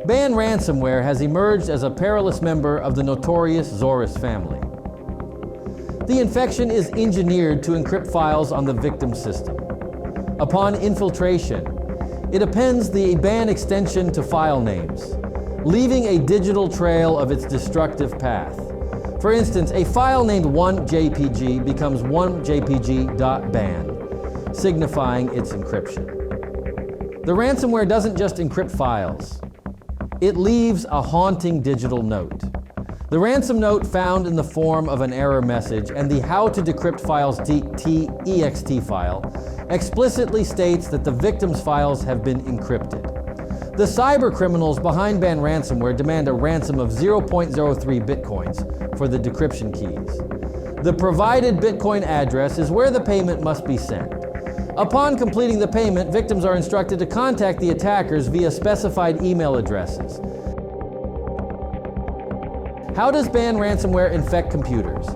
BaN ransomware has emerged as a perilous member of the notorious Xorist family. The infection is engineered to encrypt files on the victim system. Upon infiltration, it appends the BaN extension to file names, leaving a digital trail of its destructive path. For instance, a file named 1JPG becomes 1JPG.BaN, signifying its encryption. The ransomware doesn't just encrypt files. It leaves a haunting digital note. The ransom note found in the form of an error message and the How to Decrypt Files.txt file explicitly states that the victim's files have been encrypted. The cyber criminals behind BaN ransomware demand a ransom of 0.03 bitcoins for the decryption keys. The provided Bitcoin address is where the payment must be sent. Upon completing the payment, victims are instructed to contact the attackers via specified email addresses. How does BaN ransomware infect computers?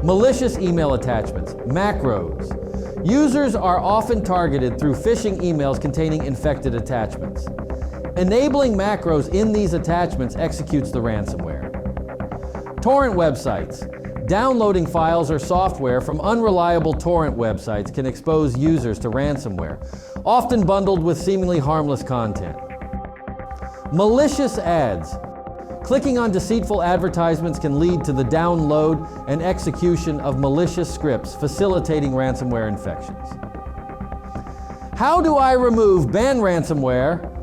Malicious email attachments, macros. Users are often targeted through phishing emails containing infected attachments. Enabling macros in these attachments executes the ransomware. Torrent websites. Downloading files or software from unreliable torrent websites can expose users to ransomware, often bundled with seemingly harmless content. Malicious ads. Clicking on deceitful advertisements can lead to the download and execution of malicious scripts, facilitating ransomware infections. How do I remove BaN ransomware?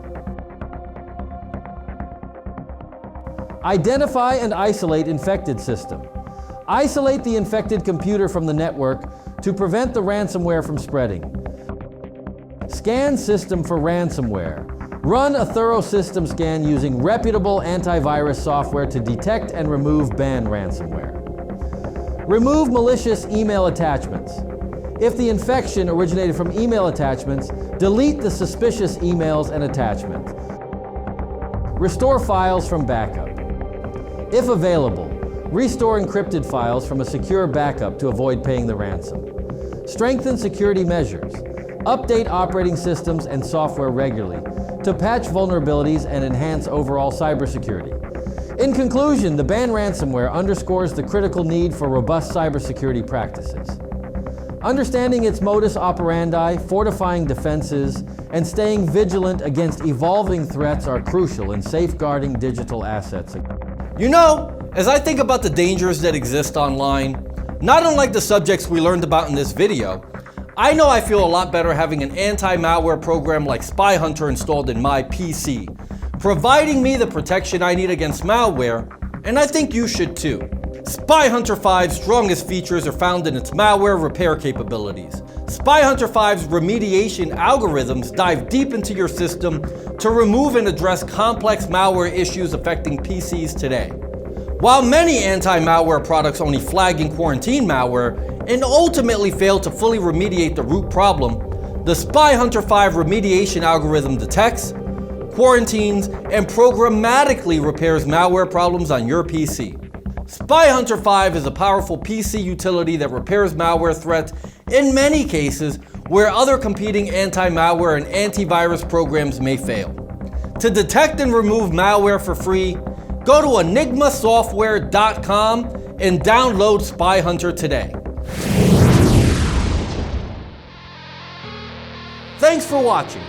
Identify and isolate infected system. Isolate the infected computer from the network to prevent the ransomware from spreading. Scan system for ransomware. Run a thorough system scan using reputable antivirus software to detect and remove BaN ransomware. Remove malicious email attachments. If the infection originated from email attachments, delete the suspicious emails and attachments. Restore files from backup. If available, restore encrypted files from a secure backup to avoid paying the ransom. Strengthen security measures. Update operating systems and software regularly to patch vulnerabilities and enhance overall cybersecurity. In conclusion, the BaN ransomware underscores the critical need for robust cybersecurity practices. Understanding its modus operandi, fortifying defenses, and staying vigilant against evolving threats are crucial in safeguarding digital assets. You know, as I think about the dangers that exist online, not unlike the subjects we learned about in this video, I know I feel a lot better having an anti-malware program like Spy Hunter installed in my PC, providing me the protection I need against malware, and I think you should too. Spy Hunter 5's strongest features are found in its malware repair capabilities. Spy Hunter 5's remediation algorithms dive deep into your system to remove and address complex malware issues affecting PCs today. While many anti-malware products only flag and quarantine malware and ultimately fail to fully remediate the root problem, the Spy Hunter 5 remediation algorithm detects, quarantines, and programmatically repairs malware problems on your PC. Spy Hunter 5 is a powerful PC utility that repairs malware threats in many cases where other competing anti-malware and antivirus programs may fail. To detect and remove malware for free, go to enigmasoftware.com and download Spy Hunter today. Thanks for watching.